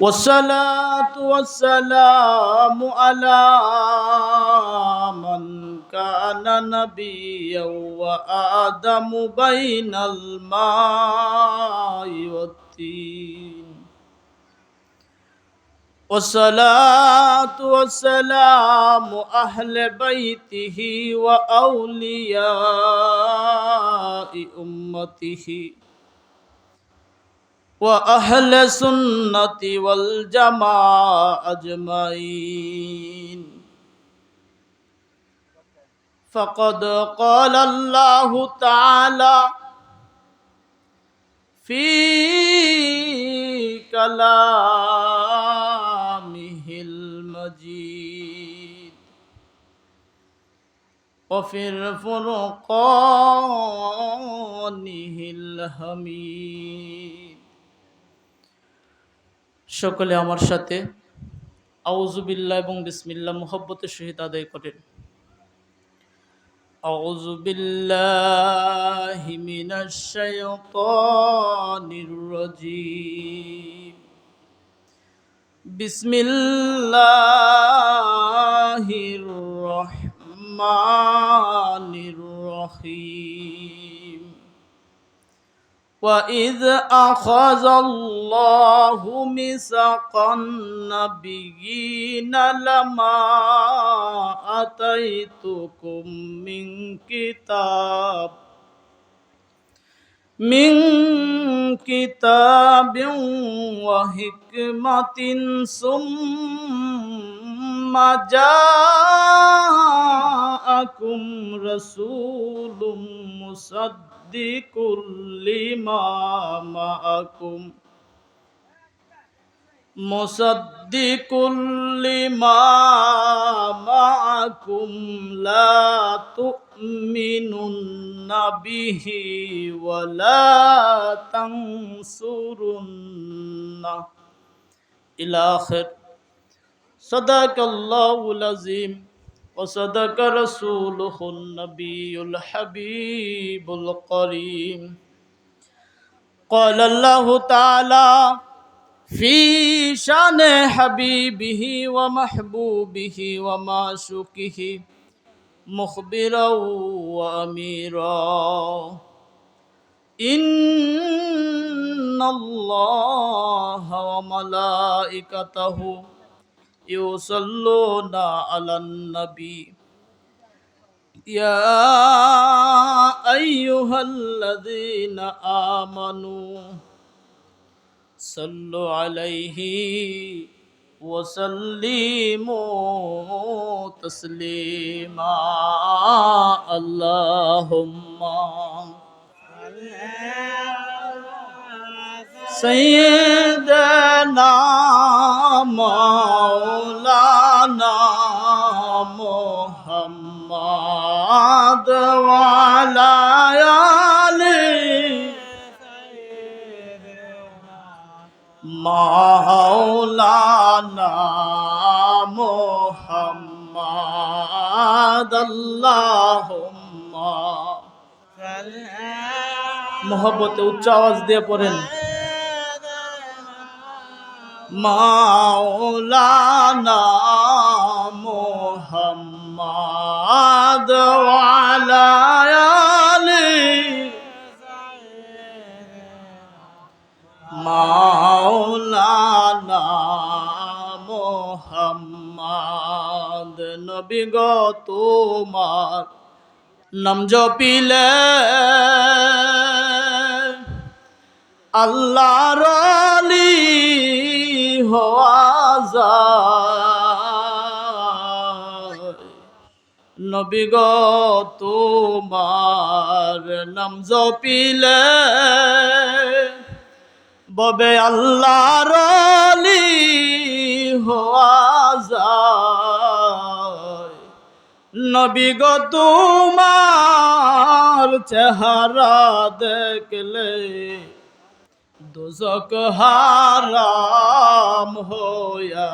والصلاة والسلام على من كان نبيا وآدم بين الماء والطين والصلاة والسلام أهل بيته وأولياء أمته وأهل السنة والجماعة أجمعين. فقد قال الله تعالى في كلامه المجيد وفي فرقانه الحميد. সকলে আমার সাথে আউযু বিল্লাহ এবং বিসমিল্লাহ মুহাব্বতের সহিত আদায় করেন। আউযু বিল্লাহি মিনাশ শাইতানির রাজীম। বিসমিল্লাহির রহমানির রহিম। وَإِذْ أَخَذَ اللَّهُ مِيثَاقَ النَّبِيِّينَ لَمَا آتَيْتُكُم مِّن كِتَابٍ وَحِكْمَةٍ ثُمَّ جَاءَكُمْ رَسُولٌ مُصَدِّقٌ لِّمَا مَعَكُمْ لَا تُؤْمِنُنَّ بِهِ وَلَا تَنصُرُنَّهُ إلى آخر. صدق الله العظيم وصدق رسوله النبي الحبيب الكريم. قال الله تعالى في شان حبيبه ومحبوبه ومعشوقه مخبرا وأميرا: إن الله وملائكته يصلون على النبي يا أيها الذين آمنوا صلوا عليه وسلموا تسليما. اللهم سيدنا مولانا محمد وعلى آله مولانا محمد اللهم মোহব্বতে উচ্চ আওয়াজ দিয়ে পড়েন মাওলানা মুহাম্মদ ওয়া আলা আলিহি মাওলানা মুহাম্মদ। নবী গো তোমার নাম জপিলে আল্লাহর ওলি হওয়া যায়। নবী গো তোমার নাম জপিলে ববে আল্লাহর ওলি হওয়া যায়। নবী গো তোমার চেহারা দেখলে দোজক হারাম হইয়া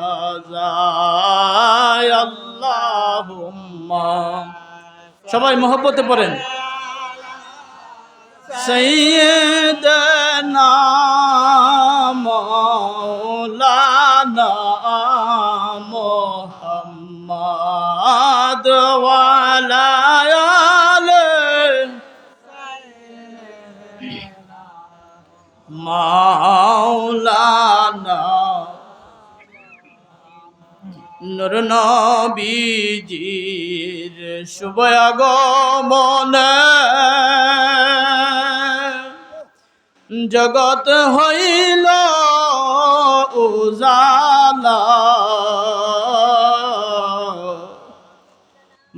যায়। আল্লাহুম্মা, সবাই মহব্বতে পড়েন সাইয়্যিদানা মাওলানা মাওলানা নূর নবীজির শুভ আগমনে জগৎ হইল উজালা,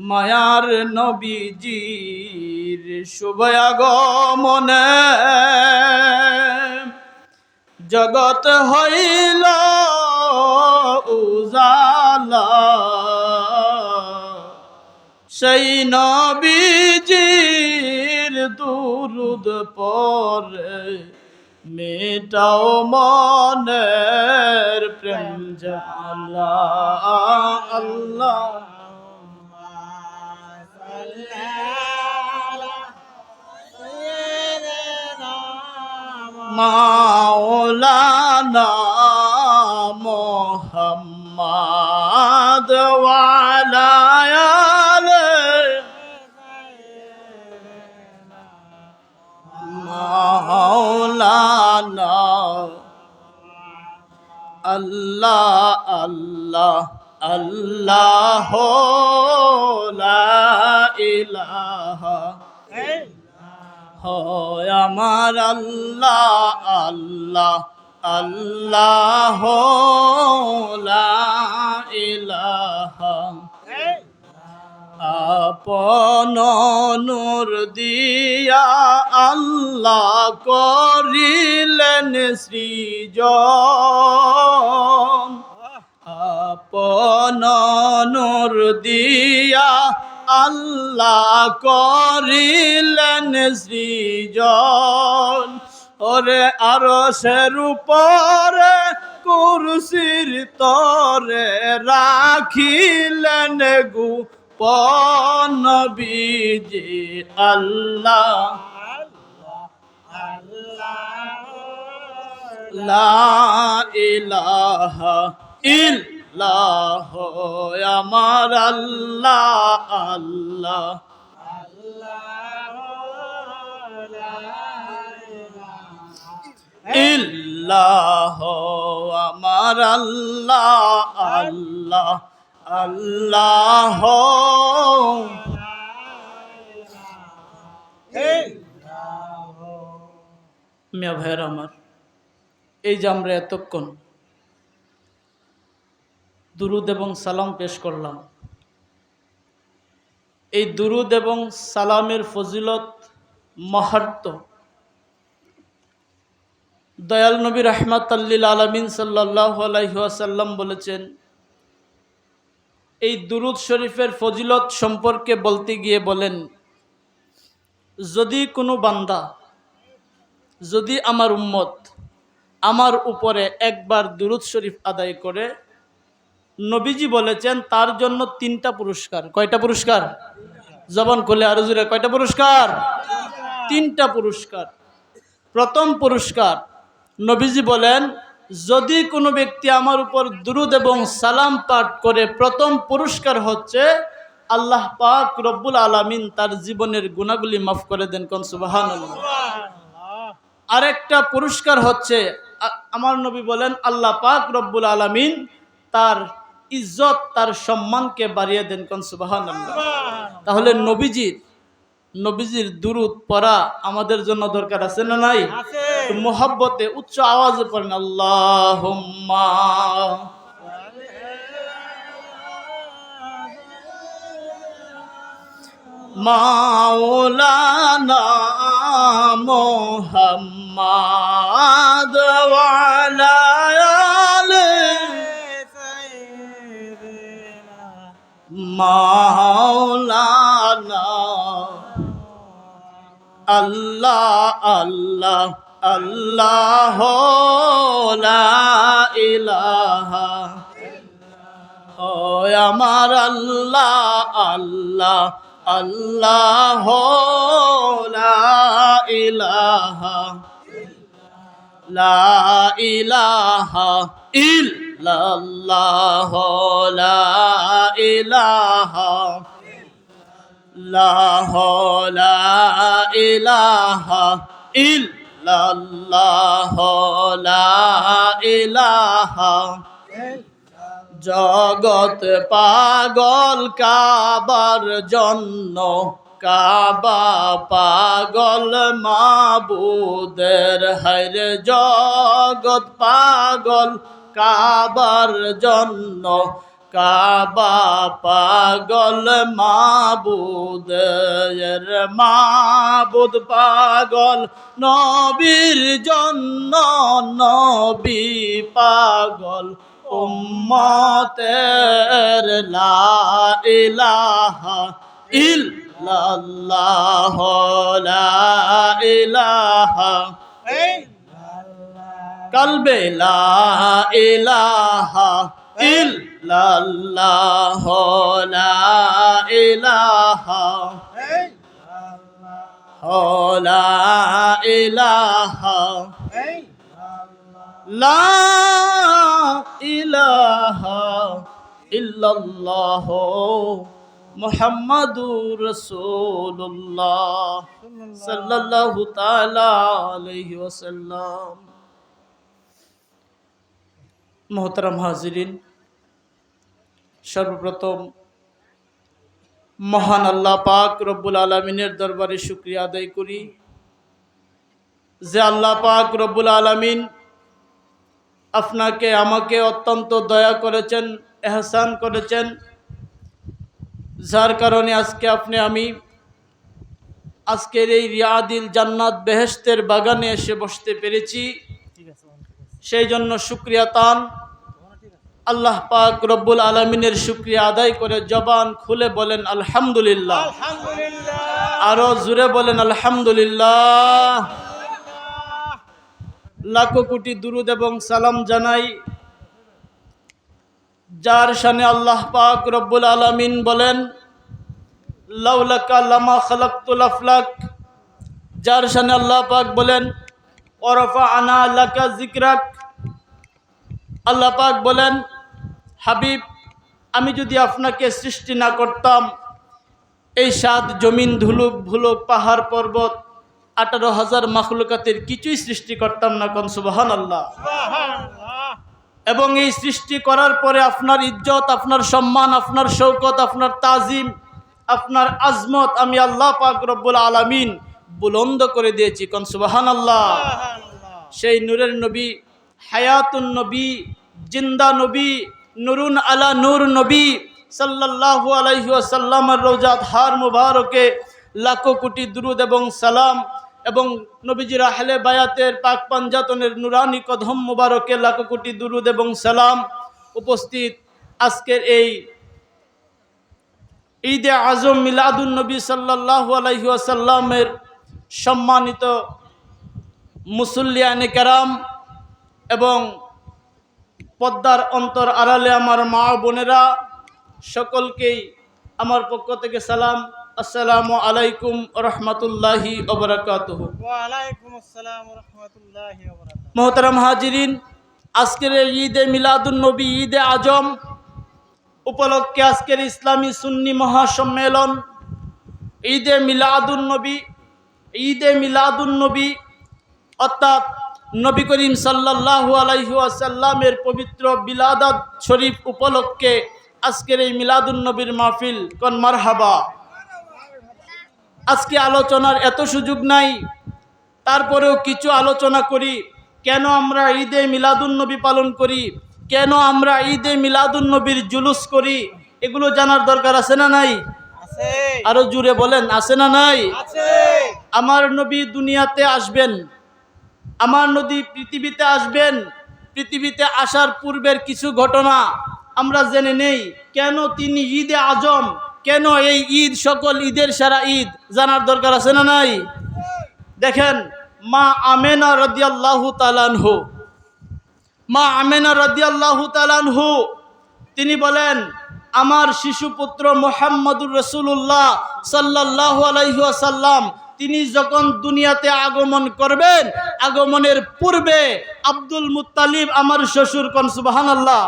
মায়ার নবীজির শুভ আগমনে জগৎ হইল উজালা, সেই নবীজির দুরুদ পড়ে মেটাও মনের প্রেম জ্বালা। আল্লাহ মাওলানা মুহাম্মদ ওয়া আলা মাওলানা আল্লাহ আল্লাহ আল্লাহ লা ইলাহা হয় আমার আল্লাহ আল্লাহ আল্লাহ লা ইলাহা। আপন নূর দিয়া আল্লাহ করিলেন সৃজন, আপন নূর দিয়া আল্লাহ করিলেন সৃজন। ওরে আরশের উপরে কুরসির তরে রাখিলেন গোপন নবীজি আল্লাহ লা ইলাহা ইল্লাল্লাহ আমার আল্লাহ আল্লাহ ইল্লাহ আমার আল্লাহ আল্লাহ আল্লাহ। মিয়া ভাইয়ের আমার, এই যে আমরা এতক্ষণ দুরুদ এবং সালাম পেশ করলাম, এই দুরুদ এবং সালামের ফজিলত মাহাত্ম্য দয়াল নবী রাহমাতাল্লিল আলামিন সাল্লাল্লাহু আলাইহি ওয়াসাল্লাম বলেছেন, এই দুরুদ শরীফের ফজিলত সম্পর্কে বলতে গিয়ে বলেন, যদি কোনো বান্দা, যদি আমার উম্মত আমার উপরে একবার দুরুদ শরীফ আদায় করে, নবীজি বলেছেন তার জন্য 3টা পুরস্কার। কয়টা পুরস্কার? জবান খুলে আরো জোরে, কয়টা পুরস্কার? 3টা পুরস্কার। প্রথম পুরস্কার, নবীজি বলেন, যদি কোনো ব্যক্তি আমার উপর দুরুদ এবং সালাম পাঠ করে, প্রথম পুরস্কার হচ্ছে আল্লাহ পাক রব্বুল আলামিন তার জীবনের গুনাহগুলি মাফ করে দেন। কোন সুবহানাল্লাহ। আরেকটা পুরস্কার হচ্ছে, আমার নবী বলেন, আল্লাহ পাক রব্বুল আলামিন তার ইজ্জত, তার সম্মানকে বাড়িয়ে দেন। কোন সুবহানাল্লাহ। তাহলে নবীজির দুরুদ পড়া আমাদের জন্য দরকার আছে না নাই? মোহাব্বতে উচ্চ আওয়াজে পড়েন, আল্লাহুম্মা মাওলানা মুহাম্মদ ওয়া আলা আলি মাওলানা আল্লাহ আল্লাহ আল্লাহ লা ইলাহা হয় আমার আল্লাহ আল্লাহ আল্লাহ লা ইলাহা লা ইলাহা ইল্লাল্লাহ লা ইলাহা লা ইলাহা ইল্লাল্লাহ ইল্লাল্লাহ লা ইলাহা জগৎ পাগল কাবার জন্য কাবা পাগল মাবুদের হায়রে জগৎ পাগল কাবার জন্য কাবা পাগল মাবুদের মাবুদ পাগল নবীর জন্য নবী পাগল উম্মতের লা ইলাহা ইল্লাল্লাহ লা ইলাহা কলবে লা ইলাহা ইল্লাল্লাহ লা ইলাহা লা ইলাহা লা ইলাহা ইল্লাল্লাহ মুহাম্মাদুর রাসূলুল্লাহ সাল্লাল্লাহু তাআলা আলাইহি ওয়াসাল্লাম। মোহতারাম হাজিরিন, সর্বপ্রথম মহান আল্লাহ পাক রব্বুল আলামিনের দরবারে শুকরিয়া আদায় করি যে আল্লাহ পাক রব্বুল আলামিন আপনাকে আমাকে অত্যন্ত দয়া করেছেন, এহসান করেছেন, যার কারণে আজকে আমি আজকের এই রিয়াদিল জান্নাত বেহেশতের বাগানে এসে বসতে পেরেছি। সেই জন্য শুকরিয়া তান আল্লাহ পাক রব্বুল আলামিনের শুকরিয়া আদায় করে জবান খুলে বলেন আলহামদুলিল্লাহ। আরো জোরে বলেন আলহামদুলিল্লাহ। লাখো কোটি দুরুদ এবং সালাম জানাই যার শানে আল্লাহ পাক রব্বুল আলামিন বলেন লাউলাকা লামা খালাকতুল আফলাক, যার শানে আল্লাহ পাক বলেন ওয়ারাফা'না লাকা যিকরাক। আল্লাহ পাক বলেন হাবিব, আমি যদি আপনাকে সৃষ্টি না করতাম এই 7 জমিন ধুলুক ভুলুক পাহাড় পর্বত 18,000 মাখলুকাতের কিছুই সৃষ্টি করতাম না। কোন সুবহানাল্লাহ। এবং এই সৃষ্টি করার পরে আপনার ইজ্জত, আপনার সম্মান, আপনার শৌকত, আপনার তাজিম, আপনার আজমত আমি আল্লাহ পাক রব্বুল আলামিন বুলন্দ করে দিয়েছি। কোন সুবহানাল্লাহ। সেই নূরের নবী, হায়াতুন নবী, জিন্দা নবী, নুরুন আলা নূর নবী সাল্লাল্লাহু আলাইহি ওয়াসাল্লামের রওজাত হার মুবারকে লাখো কোটি দুরুদ এবং সালাম এবং নবীজির আহলে বায়াতের পাক পাঞ্জাতনের নুরানি কদম মুবারকে লাখো কোটি দুরুদ এবং সালাম। উপস্থিত আজকের এই ঈদে আজম মিলাদুন নবী সাল্লাল্লাহু আলাইহি ওয়াসাল্লামের সম্মানিত মুসল্লিয়ানে কেরাম এবং পদ্মার অন্তর আড়ালে আমার মা বোনেরা, সকলকেই আমার পক্ষ থেকে সালাম। আসসালামু আলাইকুম রহমতুল্লাহি ওয়া বারাকাতুহু। ওয়া আলাইকুম আসসালাম ওয়া রাহমাতুল্লাহি ওয়া বারাকাতুহু। মুহতারাম হাজিরিন, আজকের ঈদে মিলাদুন নবী, ঈদে আজম উপলক্ষে আজকের ইসলামী সুন্নি মহাসম্মেলন ঈদে মিলাদুন নবী, ঈদে মিলাদুন নবী অর্থাৎ নবী করিম সাল্লাল্লাহু আলাইহি ওয়াসাল্লামের পবিত্র বিলাদাত শরীফ উপলক্ষে আজকের এই মিলাদুন নবীর মাহফিল। কোন মারহাবা। আজকে আলোচনার এত সুযোগ নাই, তারপরেও কিছু আলোচনা করি। কেন আমরা ঈদে মিলাদুন নবী পালন করি, কেন আমরা ঈদে মিলাদুন নবীর জুলুস করি, এগুলো জানার দরকার আছে না নাই? আরো জুড়ে বলেন, আছে না নাই? আমার নবী দুনিয়াতে আসবেন, আমার নবী পৃথিবীতে আসবেন। পৃথিবীতে আসার পূর্বের কিছু ঘটনা আমরা জেনে নেই। কেন তিনি ঈদে আজম, কেন এই ঈদ সকল ঈদের সেরা ঈদ, জানার দরকার আছে না নাই? দেখেন, মা আমেনা রাদিয়াল্লাহু তাআলা আনহু, মা আমেনা রাদিয়াল্লাহু তাআলা আনহু তিনি বলেন, আমার শিশুপুত্র মুহাম্মদুর রাসূলুল্লাহ সাল্লাল্লাহু আলাইহি ওয়াসাল্লাম তিনি যখন দুনিয়াতে আগমন করবেন, আগমনের পূর্বে আব্দুল মুত্তালিব আমার শ্বশুর, কোন সুবহানাল্লাহ,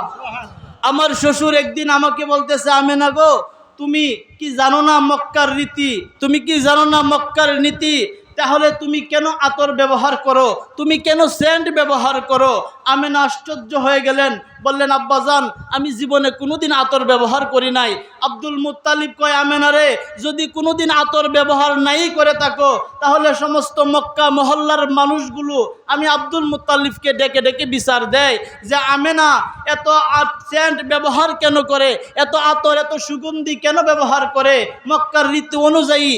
আমার শ্বশুর একদিন আমাকে বলতেছে, আমেনা গো, তুমি কি জানো না মক্কার রীতি, তুমি কি জানো না মক্কার নীতি? তাহলে তুমি কেন আতর ব্যবহার করো, তুমি কেন সেন্ট ব্যবহার করো? আমেনা আশ্চর্য হয়ে গেলেন, বললেন আব্বাজান আমি জীবনে কোনোদিন আতর ব্যবহার করি নাই। আব্দুল মুত্তালিব কয় আমেনা রে, যদি কোনোদিন আতর ব্যবহার নাই করে থাকো তাহলে সমস্ত মক্কা মহল্লার মানুষগুলো আমি আব্দুল মুত্তালিবকে ডেকে ডেকে বিচার দেয় যে আমেনা এত সেন্ট ব্যবহার কেন করে, এত আতর এত সুগন্ধি কেন ব্যবহার করে? মক্কার রীতি অনুযায়ী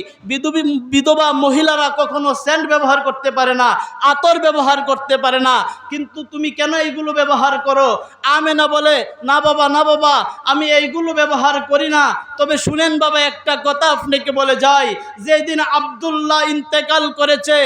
বিধবা মহিলারা কখনো সেন্ট ব্যবহার করতে পারে না, আতর ব্যবহার করতে পারে না, কিন্তু তুমি কেন এইগুলো ব্যবহার করো? আমেনা বলে না বাবা, না বাবা, আমি এইগুলো ব্যবহার করি না। তবে শুনেন বাবা, একটা কথা আপনাকে বলে যাই, যেদিন আব্দুল্লাহ ইন্তেকাল করেছে,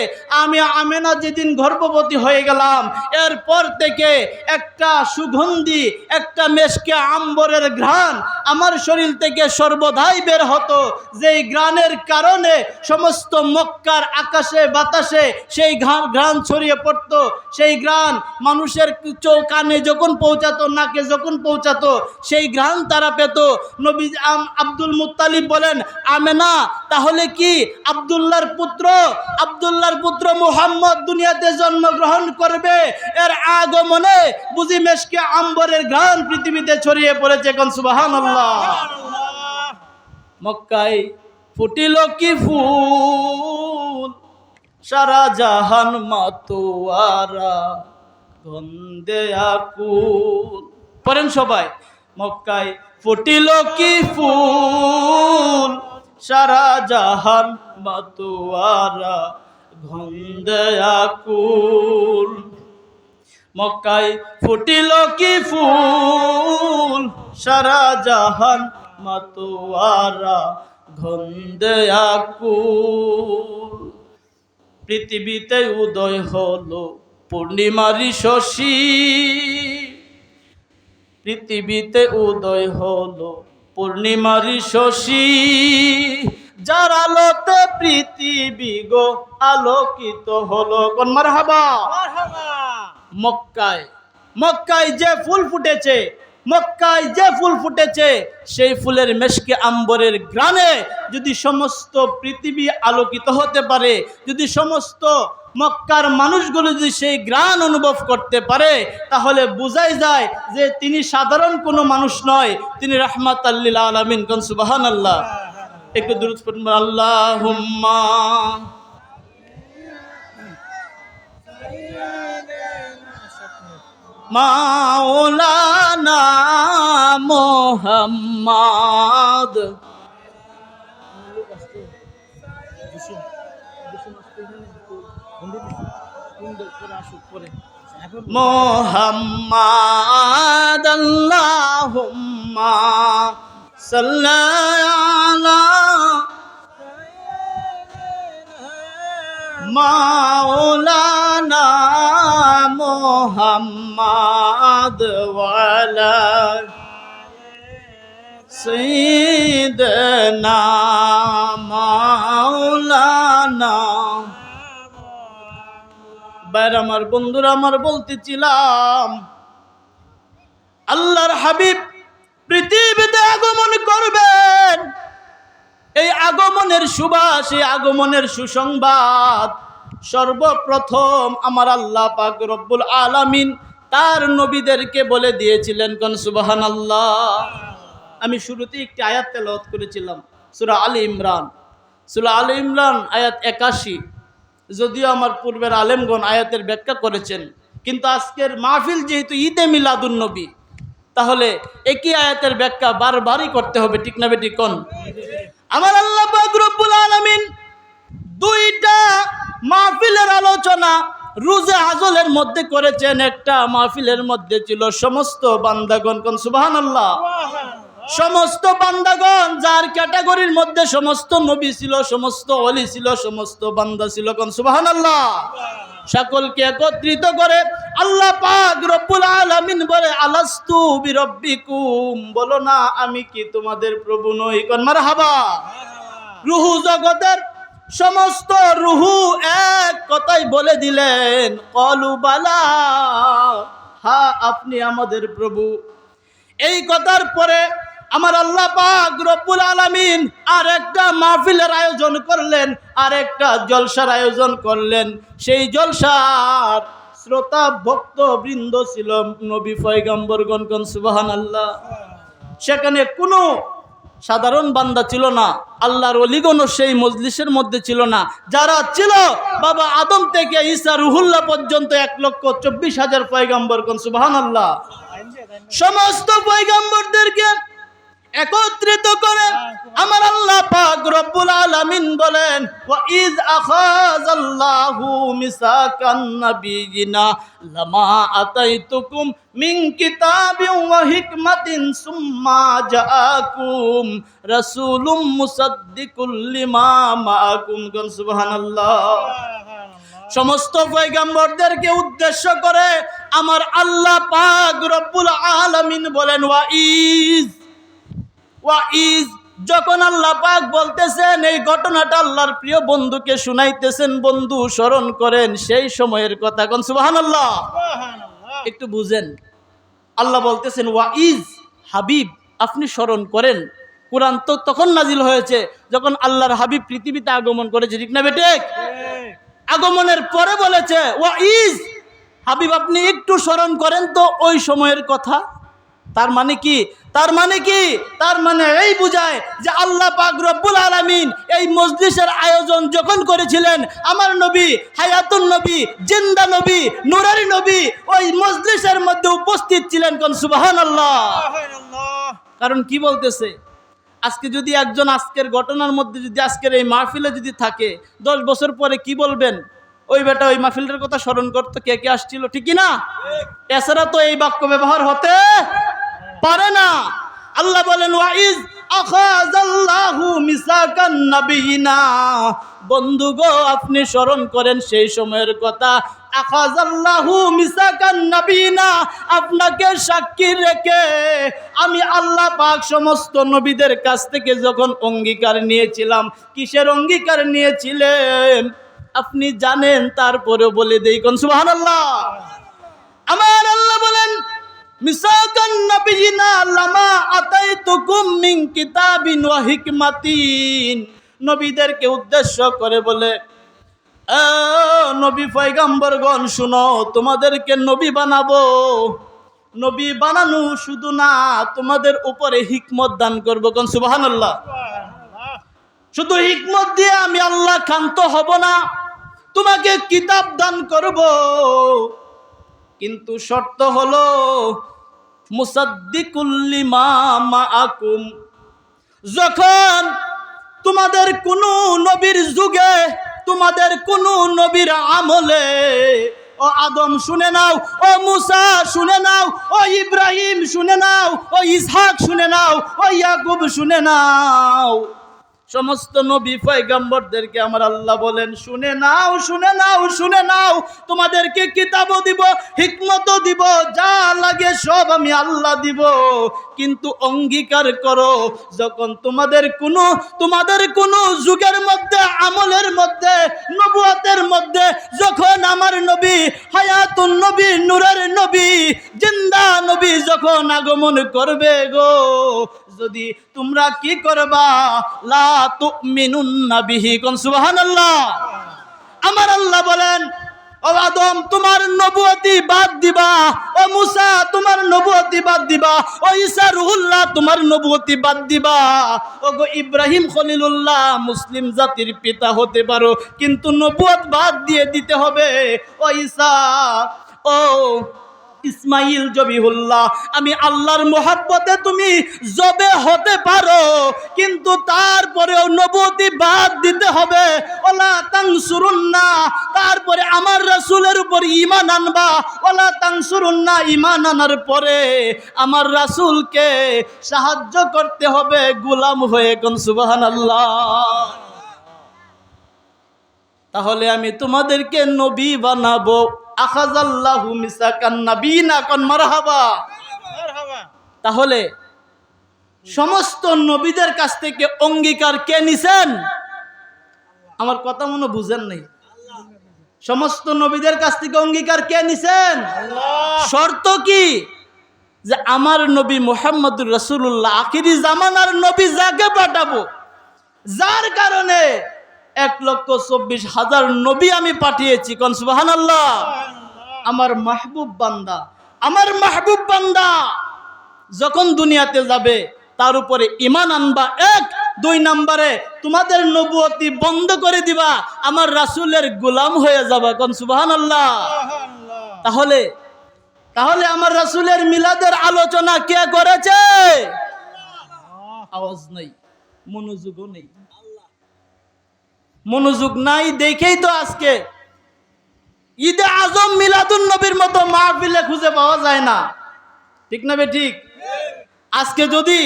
আমি আমেনা যেদিন গর্ভবতী হয়ে গেলাম, এরপর থেকে একটা সুগন্ধি, একটা মেশকে আম্বরের ঘ্রাণ আমার শরীর থেকে সর্বদাই বের হতো, যেই ঘ্রাণের কারণে সমস্ত মক্কার আকাশে বাতাসে সেই ঘ্রাণ ছড়িয়ে পড়তো। সেই ঘ্রাণ মানুষের কানে যখন পৌঁছাতো, নাকে যখন পৌঁছাতো, সেই ঘ্রাণ তারা পেত। নবী আব্দুল মুত্তালিব বলেন আমেনা তাহলে কি আব্দুল্লাহর পুত্র মুহাম্মদ দুনিয়াতে জন্মগ্রহণ করবে, এর আগমনে বুঝি মেশকে আম্বরের ঘ্রাণ পৃথিবীতে ছড়িয়ে পড়েছে? কোন সুবহানাল্লাহ। মক্কায় ফুটিল কি ফুল, সারা জাহান মাতোয়ারা গন্ধে আকুল। পড়েন সবাই, মক্কায় ফুটিল কি ফুল, সারা জাহান মাতোয়ারা গন্ধে আকুল। মক্কায় ফুটিল কি ফুল, সারা জাহান মাতোয়ারা গন্ধে আকুল। পৃথিবীতে উদয় হলো পূর্ণিমারি শশী, পৃথিবীতে উদয় হলো পূর্ণিমারি শশী, যার আলোতে পৃথিবী গো আলোকিত হলো। কোন মারহাবা। মক্কায় যে ফুল ফুটেছে, মক্কায় যে ফুল ফুটেছে, সেই ফুলের মেশকে আম্বরের ঘ্রাণে যদি সমস্ত পৃথিবী আলোকিত হতে পারে, যদি সমস্ত মক্কার মানুষগুলো যদি সেই ঘ্রাণ অনুভব করতে পারে, তাহলে বোঝাই যায় যে তিনি সাধারণ কোনো মানুষ নয়, তিনি রাহমাতাল লিল আলামিন। কোন সুবহানাল্লাহ। একটু দুরূদ পড়ুন, আল্লাহুম্মা মাওলানা মুহাম্মদ মুহাম্মদ আল্লাহুম্মা সাল্লি আলা মাওলানা মুহাম্মদ ওয়া আলা সাইয়্যিদিনা মাওলানা। বাইরে আমার বন্ধুরা, আমার বলতেছিলাম আল্লাহর হাবিব পৃথিবীতে আগমন করবেন। এই আগমনের সুবাস, এই আগমনের সুসংবাদ সর্বপ্রথম আমার আল্লাহ পাক রব্বুল আলামিন তার নবীদেরকে বলে দিয়েছিলেন। কোন সুবহানাল্লাহ। আমি শুরুতে একটি আয়াত তেলাওয়াত করেছিলাম, সূরা আলী ইমরান, সূরা আলী ইমরান আয়াত 81। যদিও আমার পূর্বের আলেমগণ আয়াতের ব্যাখ্যা করেছেন, কিন্তু আজকের মাহফিল যেহেতু ঈদে মিলাদুন নবী, তাহলে একই আয়াতের ব্যাখ্যা বারবারই করতে হবে, ঠিক না বেটি? কোন আমার আল্লাহ পাক রব্বুল আলামিন দুইটা মাহফিলের আলোচনা রোজা আজলের মধ্যে করেছেন। একটা মাহফিলের মধ্যে ছিল সমস্ত বান্দাগণ। কোন সুবহানাল্লাহ। সমস্ত বান্দাগণ, যার ক্যাটাগরির মধ্যে সমস্ত নবী ছিল, সমস্ত ওলি ছিল, সমস্ত বান্দা ছিল। কোন সুবহানাল্লাহ। সকলকে একত্রিত করে আল্লাহ পাক রব্বুল আলামিন বলে আলাস্তু বিরব্বিকুম, বলো না আমি কি তোমাদের প্রভু নই? কোন মারহাবা। রুহু জগতের সমস্ত রুহু এক কথাই বলে দিলেন, ক্বালু বালা, হ্যাঁ আপনি আমাদের প্রভু। এই কথার পরে আমার আল্লাহ পাক রব্বুল আলামিন আর একটা মাহফিলের আয়োজন করলেন, আর একটা জলসার আয়োজন করলেন। সেই জলসার শ্রোতা ভক্ত বৃন্দ ছিল নবী পয়গম্বরগণ, কোন সুবহানাল্লাহ। সেখানে কোনো সাধারণ বান্দা ছিল না, আল্লাহর ওলিগণও সেই মজলিসের মধ্যে ছিল না। যারা ছিল বাবা আদম থেকে ঈসা রুহুল্লাহ পর্যন্ত 1,24,000 পয়গম্বরগণ, সুবহানাল্লাহ। সমস্ত পয়গম্বরদেরকে একত্রিত করে আমার আল্লাহ পাক রব্বুল আলামিন বলেন, ওয়া ইয আখাযাল্লাহু মিসাকান নাবিয়িনা লামা আতাইতুকুম মিন কিতাবিন ওয়া হিকমাতিন সুম্মা জাআকুম রাসূলুম মুসাদ্দিকুল লিমা মাআকুম, সুবহানাল্লাহ। সমস্ত পয়গম্বরদেরকে উদ্দেশ্য করে আমার আল্লাহ পাক রব্বুল আলামিন বলেন, ওয়াইজ, যখন আল্লাহ পাক বলতেছেন এই ঘটনাটা আল্লাহর প্রিয় বন্ধুকে শুনাইতেছেন, বন্ধু স্মরণ করেন সেই সময়ের কথা, কোন সুবহানাল্লাহ। একটু বুঝেন, আল্লাহ বলতেছেন ওয়াইজ, হাবিব আপনি স্মরণ করেন। কোরআন তো তখন নাজিল হয়েছে যখন আল্লাহর হাবিব পৃথিবীতে আগমন করেছে, ঠিক না বেটে? আগমনের পরে বলেছে ওয়াইজ, হাবিব আপনি একটু স্মরণ করেন তো ওই সময়ের কথা। তার মানে কি? তার মানে এই বুঝায় যে আল্লাহ পাক রব্বুল আলামিন এই মজলিসের আয়োজন যখন করেছিলেন, আমার নবী হায়াতুন নবী, জিন্দা নবী, নূরানী নবী ওই মজলিসের মধ্যে উপস্থিত ছিলেন, কোন সুবহানাল্লাহ। কারণ কি বলতেছে, আজকে যদি একজন আজকের ঘটনার মধ্যে যদি আজকের এই মাহফিলে যদি থাকে, 10 বছর পরে কি বলবেন, ওই বেটা ওই মাহফিলের কথা স্মরণ করতো, কে কে আসছিল, ঠিক কি না? এছাড়া তো এই বাক্য ব্যবহার হতে পারে না। আল্লাহ বলেন ওয়াইজ আখাযাল্লাহু মিসাকান নাবিয়িনা, বন্ধু গো আপনি স্মরণ করেন সেই সময়ের কথা। আখাযাল্লাহু মিসাকান নাবিয়িনা, আপনাকে সাক্ষী রেখে আমি আল্লাহ পাক সমস্ত নবীদের কাছ থেকে যখন অঙ্গীকার নিয়েছিলাম। কিসের অঙ্গীকার নিয়েছিলেন আপনি জানেন, তারপরে বলে দেই, কোন সুবহানাল্লাহ। আমার আল্লাহ বলেন মিসাকান নাবিয়িনা লামা আতাইতুকুম মিন কিতাবিন ওয়া হিকমাতিন, নবীদেরকে উদ্দেশ্য করে বলে, নবী পয়গম্বরগণ শুনো, তোমাদেরকে নবী বানাবো। নবী বানানো শুধু না, তোমাদের উপরে হিকমত দান করবো, কোন সুবহানাল্লাহ। শুধু হিকমত দিয়ে আমি আল্লাহ ক্ষান্ত হব না, তোমাকে কিতাব দান করব, কিন্তু শর্ত হলো মুসাদ্দিকুল লিমা মাআকুম, যখন তোমাদের কোন নবীর যুগে, তোমাদের কোন নবীর আমলে, ও আদম শুনে নাও, ও মুসা শুনে নাও, ও ইব্রাহিম শুনে নাও, ও ইসহাক শুনে নাও, ও ইয়াকুব শুনে নাও, সমস্ত নবী পয়গম্বরদেরকে আমার আল্লাহ বলেন শুনে নাও, শুনে নাও, শুনে নাও, তোমাদেরকে কিতাবও দিব, হিকমতও দিব, যা লাগে সব আমি আল্লাহ দিব, কিন্তু অঙ্গীকার করো যখন তোমাদের কোনো যুগের মধ্যে, আমলের মধ্যে, নবুয়তের মধ্যে যখন আমার নবী হায়াতুন নবী, নূরের নবী, জিন্দা নবী যখন আগমন করবে গো, যদি তোমরা কি করবা, লা তুমিনুন্না বিহি, কোন সুবহানাল্লাহ। আমার আল্লাহ বলেন ও আদম তোমার নবুয়তি বাদ দিবা, ও মুসা তোমার নবুয়তি বাদ দিবা, ও ঈসা রুহুল্লাহ তোমার নবুয়তি বাদ দিবা, ও গো ইব্রাহিম খলিলুল্লাহ মুসলিম জাতির পিতা হতে পারো, কিন্তু নবুয়ত বাদ দিয়ে দিতে হবে। ও ঈসা, ও ইসমাইল জবিহুল্লাহ, আমি আল্লাহর মোহাব্বতে তুমি জবে হতে পারো, কিন্তু তারপরেও নবুয়তি বাদ দিতে হবে। ওলা তানসুরুন্না, তারপরে আমার রাসূলের উপর ঈমান আনবা। ওলা তানসুরুন্না, ঈমান আনার পরে আমার রাসূলকে সাহায্য করতে হবে গোলাম হয়ে, কোন সুবহানাল্লাহ। তাহলে আমি তোমাদেরকে নবী বানাবো। আখাযাল্লাহু মিসাকান নাবিয়িনা, কোন মারহাবা। তাহলে সমস্ত নবীদের কাছ থেকে অঙ্গীকার কে নিছেন? আমার কথা মনে বুঝেন নাই। সমস্ত নবীদের কাছ থেকে অঙ্গীকার কে নিছেন? শর্ত কি? যে আমার নবী মুহাম্মদুর রাসূলুল্লাহ আখিরি জামানার নবী, যাকে পাঠাবো, যার কারণে 1,24,000 নবী আমি পাঠিয়েছি। কোন সুবহানাল্লাহ। আমার মাহবুব বান্দা, আমার মাহবুব বান্দা যখন দুনিয়াতে যাবে তার উপরে ঈমান আনবা। 1, 2 নম্বরে তোমাদের নবুয়তি বন্ধ করে দিবা, আমার রাসূলের গোলাম হয়ে যাবা। কোন সুবহানাল্লাহ। তাহলে তাহলে আমার রাসূলের মিলাদের আলোচনা কে করেছে? আওয়াজ নাই, মনোযোগও নেই। মনোযোগ নাই দেখেই তো আজকে ঈদে আজম মিলাদুন নবীর মতো মাহফিলে খুঁজে পাওয়া যায় না। ঠিক না বে ঠিক? আজকে যদি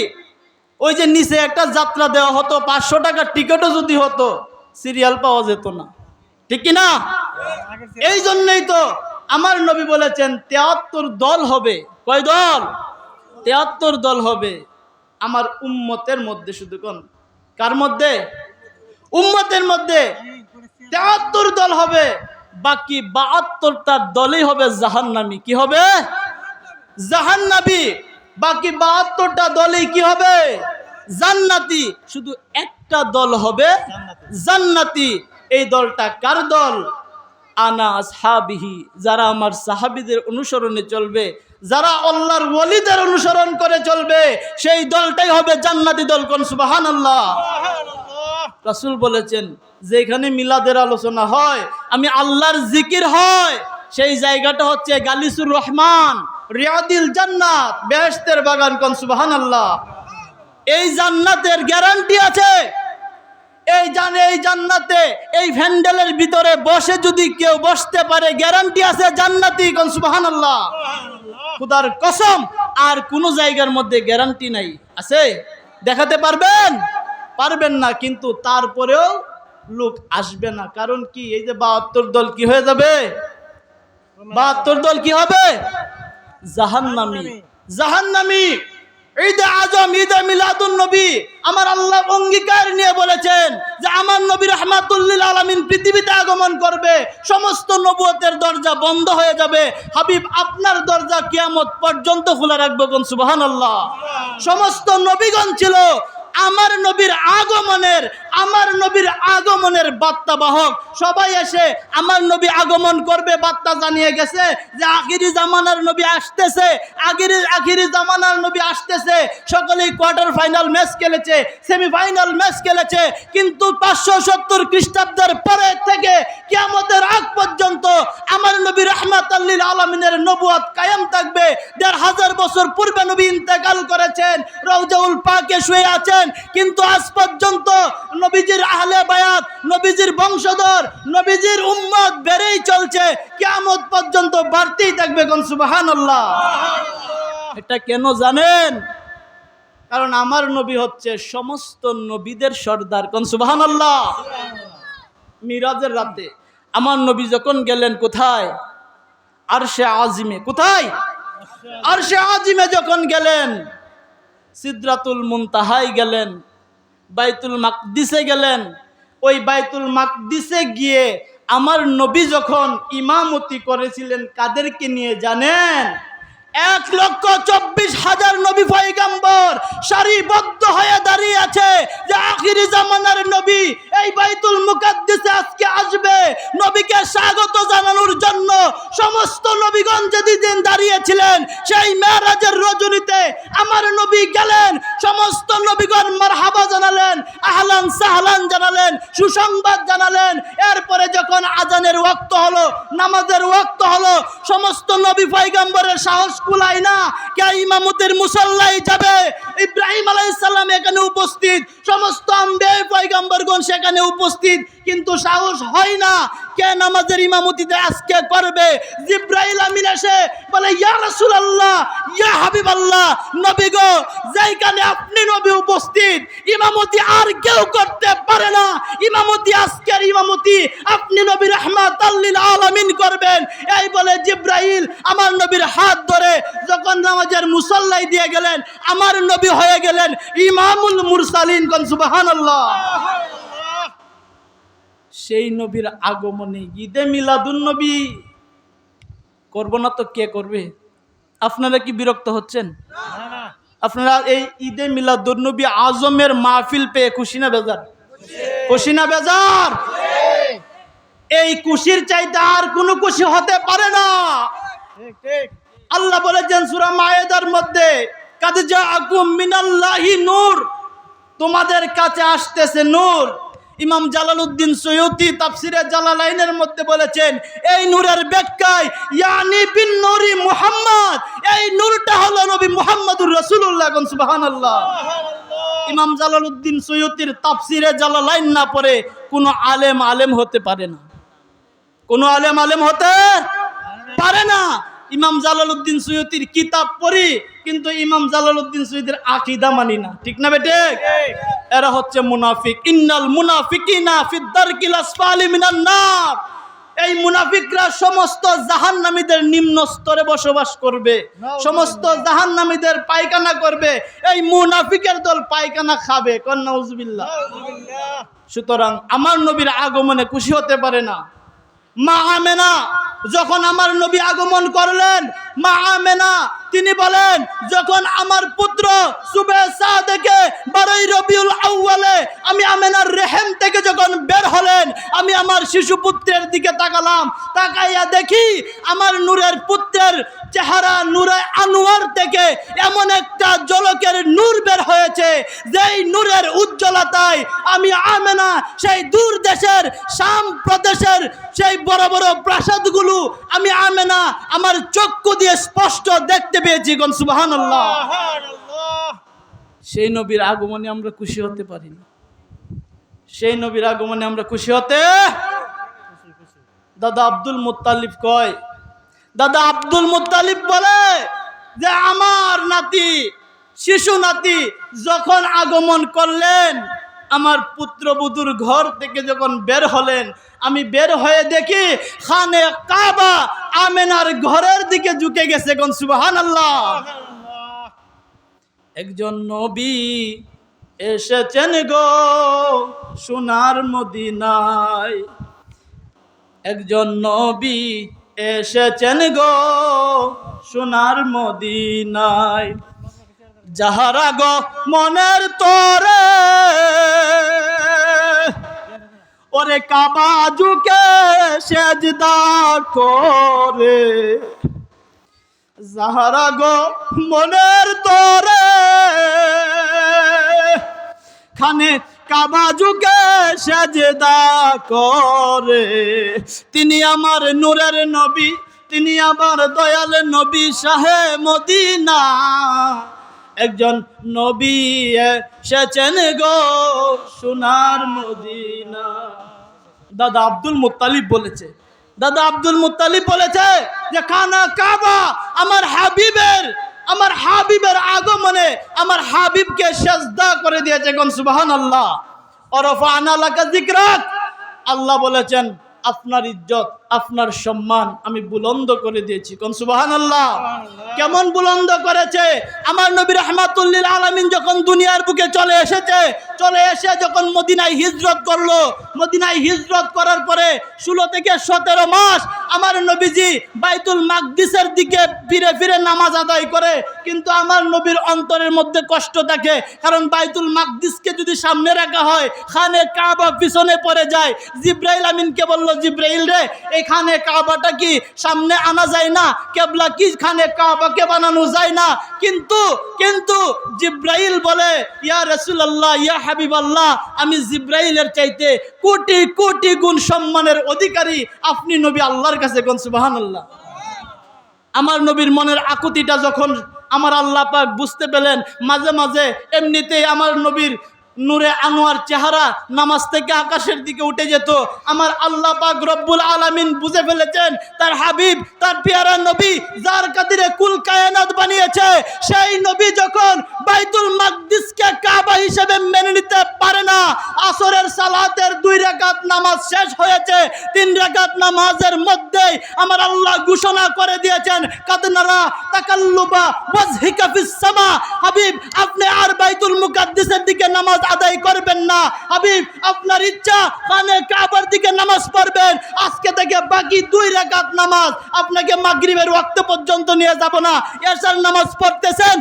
ওই যে নিচে একটা যাত্রা দেওয়া হতো, 500 টাকার টিকিটও যদি হতো, সিরিয়াল পাওয়া যেত না। ঠিক কি না? এই জন্যই তো আমার নবী বলেছেন 73 দল হবে। কয় দল? 73 দল হবে আমার উম্মতের মধ্যে। শুধু কোন কার মধ্যে? উম্মতের মধ্যে 73 দল হবে, বাকি 72টা দলই হবে জাহান্নামী। কি হবে? জাহান্নামী। বাকি 72টা দলই কি হবে? জান্নাতি। শুধু একটা দল হবে জান্নাতি। এই দলটা কার দল? আনা আসহাবিহি, যারা আমার সাহাবীদের অনুসরণে চলবে, যারা আল্লাহর ওয়ালিদের অনুসরণ করে চলবে, সেই দলটাই হবে জান্নাতি দল। কোন সুবহানাল্লাহ। রাসূল বলেছেন যেখানে মিলাদের আলোচনা হয়, আমি আল্লাহর জিকির হয়, সেই জায়গাটা হচ্ছে গালিসুর রহমান, রিয়াদিল জান্নাত, বেহেশতের বাগান। কোন সুবহানাল্লাহ। এই জান্নাতের গ্যারান্টি আছে। এই জান্নাতে, এই ভ্যান্ডেলের ভিতরে বসে যদি কেউ বসতে পারে, গ্যারান্টি আছে জান্নাতি। কোন সুবহানাল্লাহ। খোদার কসম, আর কোন জায়গার মধ্যে গ্যারান্টি নাই। আছে? দেখাতে পারবেন? পারবেন না। কিন্তু তারপরেও লোক আসবে না। কারণ কি? এই যে 72 দল কি হয়ে যাবে? 72 দল কি হবে? জাহান্নামী। জাহান্নামী। ঈদে আজম, ঈদে মিলাদুন নবী, আমার আল্লাহ অঙ্গীকার নিয়ে বলেছেন যে আমার নবী রাহমাতুল লিল আলামিন পৃথিবীতে আগমন করবে, সমস্ত নবুয়তের দরজা বন্ধ হয়ে যাবে। হাবিব আপনার দরজা কিয়ামত পর্যন্ত খোলা রাখবো। কোন সুবহানাল্লাহ। সমস্ত নবীগণ ছিল আমার নবীর আগমনের বার্তা বাহক। সবাই এসে আমার নবী আগমন করবে বার্তা জানিয়ে গেছে যে আখিরি জামানার নবী আসতেছে, আখিরি জামানার নবী আসতেছে। সকলেই কোয়ার্টার ফাইনাল ম্যাচ খেলেছে, সেমিফাইনাল ম্যাচ খেলেছে, কিন্তু 570 খ্রিস্টাব্দের পরে থেকে কিয়ামতের আগ পর্যন্ত আমার নবী রাহমাতুল লিল আলামিনের নবুয়ত কায়েম থাকবে। 1500 বছর পূর্বে নবী ইন্তেকাল করেছেন, রওজাউল পাকে শুয়ে আছেন, কিন্তু আজ পর্যন্ত নবীজির আহলে বায়াত, নবীজির বংশধর, নবীজির উম্মত বেড়েই চলছে, কিয়ামত পর্যন্ত বাড়তেই থাকবে। কোন সুবহানাল্লাহ। এটা কেন জানেন? কারণ আমার নবী হচ্ছে সমস্ত নবীদের সর্দার। কোন সুবহানাল্লাহ। মিরাজের রাতে আমার নবী যখন গেলেন কোথায়? আরশে আজিমে। কোথায়? আরশে আজিমে যখন গেলেন, সিদরাতুল মুনতাহায় গেলেন, বাইতুল মাকদিসে গেলেন। ওই বাইতুল মাকদিসে গিয়ে আমার নবী যখন ইমামতি করেছিলেন, কাদেরকে নিয়ে জানেন? 1,24,000 নবী পয়গম্বর সারিবদ্ধ হয়ে দাঁড়িয়ে আছে যে আখিরি জামানার নবী এই বাইতুল মুকাদ্দিসে আজকে আসবে। নবীকে স্বাগত জানানোর জন্য সমস্ত নবীগণ যেদিন দাঁড়িয়েছিলেন, সেই মেরাজের রজনীতে আমার নবী গেলেন। সমস্ত নবীগণ মারহাবা জানালেন, আহলান সাহলান জানালেন, সুসংবাদ জানালেন। এরপরে যখন আজানের ওয়াক্ত হলো, নামাজের ওয়াক্ত হলো, সমস্ত নবী পয়গম্বরের সাহস কুলায় না, কে ইমামতের মুসাল্লায় যাবে? ইব্রাহিম আলাইহিস সালাম এখানে উপস্থিত, সমস্ত আম্বিয়া পয়গম্বরগণ সেখানে উপস্থিত, কিন্তু সাহস হয় না কে নামাজের ইমামতিতে আজকে করবে। জিবরাইল আমিন এসে বলে, ইয়া রাসূলুল্লাহ, ইয়া হাবিবাল্লাহ, নবী গো, যেখানে আপনি নবী উপস্থিত, ইমামতি আর কেউ করতে পারে না। ইমামতি, আজকের ইমামতি আপনি নবী রাহমাতুল লিল আলামিন করবেন। এই বলে জিবরাইল আমার নবীর হাত ধরে যখন নামাজের মুসাল্লায় দিয়ে গেলেন, আমার নবী হয়ে গেলেন ইমামুল মুরসালিন। কোন সুবহানাল্লাহ। সেই নবীর আগমনে ঈদে মিলাদুন নবী করব না তো কে করবে? আপনারা কি বিরক্ত হচ্ছেন? আপনারা এই ঈদে মিলাদুন্নবী আজমের মাহফিল পেয়ে খুশি না বেজার? খুশি না বেজার? এই খুশির চাইতে আর কোনো খুশি হতে পারে না। আল্লাহ বলেছেন সূরা মায়েদার মধ্যে, কাদ জাআকুম মিনাল্লাহি নূর, তোমাদের কাছে আসতেছে নূর। ইমাম জালালউদ্দিন সৈয়দী তাফসিরে জালালাইনের মধ্যে বলেছেন, এই নূরের ব্যাখ্যায় ইয়ানি বিন নূরি মুহাম্মদ, এই নূরটা হলো নবী মুহাম্মদুর রাসূলুল্লাহ, সুবহানাল্লাহ। ইমাম জালালউদ্দিন সৈয়দীর তাফসিরে জালালাইন না পড়ে কোনো আলেম হতে পারে না, কোনো আলেম হতে পারে না। ইমাম জালালউদ্দিন সৈয়দীর কিতাব পড়ি, কিন্তু ইমাম জালালউদ্দিন সৈয়দীর আকীদা মানি না, ঠিক না বেটে? এরা হচ্ছে মুনাফিক। ইন্নাল মুনাফিকিনা ফিদ দারকিল আসফালি মিনান নার, এই মুনাফিকরা সমস্ত জাহান্নামীদের নিম্ন স্তরে বসবাস করবে, সমস্ত জাহান্নামীদের পায়খানা করবে, এই মুনাফিকের দল পায়খানা খাবে। কোন নাউজুবিল্লাহ। সুতরাং আমার নবীর আগমনে খুশি হতে পারে না। মা আমেনা যখন আমার নবী আগমন করলেন, মা আমেনা তিনি বলেন, যখন আমার পুত্র সুবে সাদেকে 12 রবিউল আউয়ালে আমি আমেনার রেহেম থেকে যখন বের হলেন, আমি আমার শিশু পুত্রের দিকে তাকালাম, তাকাইয়া দেখি আমার নূরের পুত্রের চেহারা নূরে আনোয়ার থেকে এমন একটা ঝলকের নূর বের হয়েছে, যেই নূরের উজ্জ্বলতায় আমি আমেনা সেই দূর দেশের শাম প্রদেশের সেই বড় বড় প্রাসাদগুলো আমি আমেনা আমার চক্ষু দিয়ে স্পষ্ট দেখতে পেয়েছি। কোন সুবহানাল্লাহ। সেই নবীর আগমনে আমরা খুশি হতে পারি না, সেই নবীর আগমনে আমরা খুশি হতে। দাদা আব্দুল মুত্তালিব কয়, দাদা আব্দুল মুত্তালিব বলে যে আমার নাতি, শিশু নাতি যখন আগমন করলেন, আমার পুত্রবধূর ঘর থেকে যখন বের হলেন, আমি বের হয়ে দেখি খানে কাবা আমেনার ঘরের দিকে ঝুঁকে গেছে। কোন সুবহানাল্লাহ। একজন নবী এসেছেন গো সোনার মদিনায়, একজন নবী এসেছেন গো সোনার মদিনায়, যাহারা গো মনের তোরে ওরে কাবা ঝুঁকে সেজদা করে, যাহারা গো মনের তোরে খানে কাবা ঝুঁকে সেজদা করে, তিনি আমার নূরের নবী, তিনি আমার দয়াল নবী শাহে মদিনা, একজন নবী এসেছেন গো সোনার মদিনা। দাদা আব্দুল মুত্তালিব বলেছে, দাদা আব্দুল মুত্তালিব বলেছে যে খানা কাবা আমার হাবিবের আগমনে আমার হাবিবকে সেজদা করে দিয়েছে। কোন সুবহানাল্লাহ। ওরফানা লাকা যিকরাক, আল্লাহ বলেছেন আপনার ইজ্জত, আপনার সম্মান আমি বুলন্দ করে দিয়েছি। কোন সুবহানাল্লাহ। কেমন বুলন্দ করেছে? আমার নবী রাহমাতুল লিল আলামিন যখন দুনিয়ার বুকে চলে এসে যখন মদিনায় হিজরত করলো, মদিনায় হিজরত করার পরে 16 থেকে 17 মাস আমার নবীজি বাইতুল মাকদিসের দিকে ফিরে ফিরে নামাজ আদায় করে, কিন্তু আমার নবীর অন্তরের মধ্যে কষ্ট থাকে, কারণ বাইতুল মাকদিসকে যদি সামনে রাখা হয়, খানে কাবা পিছনে পড়ে যায়। জিব্রাইল আমিনকে বলল, জিব্রাইল রে, এখানে কাবাটা কি সামনে আনা যায় না? কেবলা কি খানে কাবাকে বানানো যায় না? কিন্তু জিব্রাইল বলে, ইয়া রাসূলুল্লাহ, ইয়া হাবিবাল্লাহ, আমি জিব্রাইলের চাইতে কোটি কোটি গুণ সম্মানের অধিকারী আপনি নবী আল্লাহর কাছে। কোন সুবহানাল্লাহ। আমার নবীর মনের আকুতিটা যখন আমার আল্লাহ পাক বুঝতে পেলেন, মাঝে মাঝে এমনিতেই আমার নবীর নূরে আনোয়ার চেহারা নামাজ থেকে আকাশের দিকে উঠে যেত। আমার আল্লাহ পাক রব্বুল আলামিন বুঝে ফেলেছেন তার হাবিব, তার পেয়ারা নবী, যার খাতিরে কুল কায়নাত বানিয়েছে, সেই নবী যখন বাইতুল মাকদিসকে কাবা হিসেবে মেনে নিতে পারে না, আসরের সালাতের 2 রাকাত নামাজ শেষ হয়েছে, 3 রাকাত নামাজের মধ্যে আমার আল্লাহ ঘোষণা করে দিয়েছেন, কাদনারা তাকাল্লুবা ওয়াজহিকা ফিস সামা, হাবিব আপনি আর বাইতুল মুকাদ্দিসের দিকে নামাজ আদায় করবেন না। হাবিব আপনার ইচ্ছা খানে কাবার দিকে নামাজ পড়বেন, আজকে থেকে বাকি 2 রাকাত নামাজ আপনাকে মাগরিবের ওয়াক্ত পর্যন্ত নিয়ে যাব না। এশার নামাজ পড়তেছেন,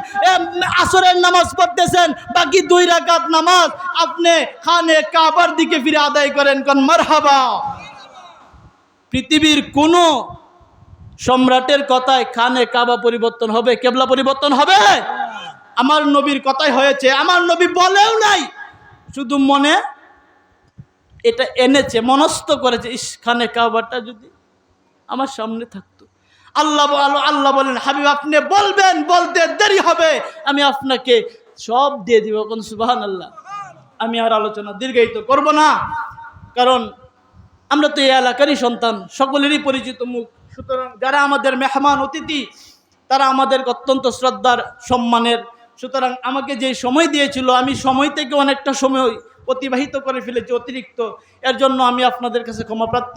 আসরের নামাজ পড়তেছেন, বাকি 2 রাকাত নামাজ আপনি খানে কাবার দিকে ফিরে আদায় করেন। কোন মারহাবা। পৃথিবীর কোন সম্রাটের কথায় খানে কাবা পরিবর্তন হবে, কেবলা পরিবর্তন হবে? আমার নবীর কথাই হয়েছে। আমার নবী বলেও নাই, শুধু মনে এটা এনেছে, মনস্থ করেছে, ইস খানে কাবাটা যদি আমার সামনে থাকতো। আল্লাহ বলেন, হাবিব আপনি বলবেন, বলতে দেরি হবে, আমি আপনাকে সব দিয়ে দিব। কোন সুবহানাল্লাহ। আমি আর আলোচনা দীর্ঘায়িত করব না, কারণ আমরা তো এই এলাকারই সন্তান, সকলেরই পরিচিত মুখ। সুতরাং যারা আমাদের মেহমান অতিথি, তারা আমাদের অত্যন্ত শ্রদ্ধার, সম্মানের। সুতরাং আমাকে যে সময় দিয়েছিল, আমি সময় থেকে অনেকটা সময় অতিবাহিত করে ফেলেছি অতিরিক্ত। এর জন্য আমি আপনাদের কাছে ক্ষমা প্রার্থী।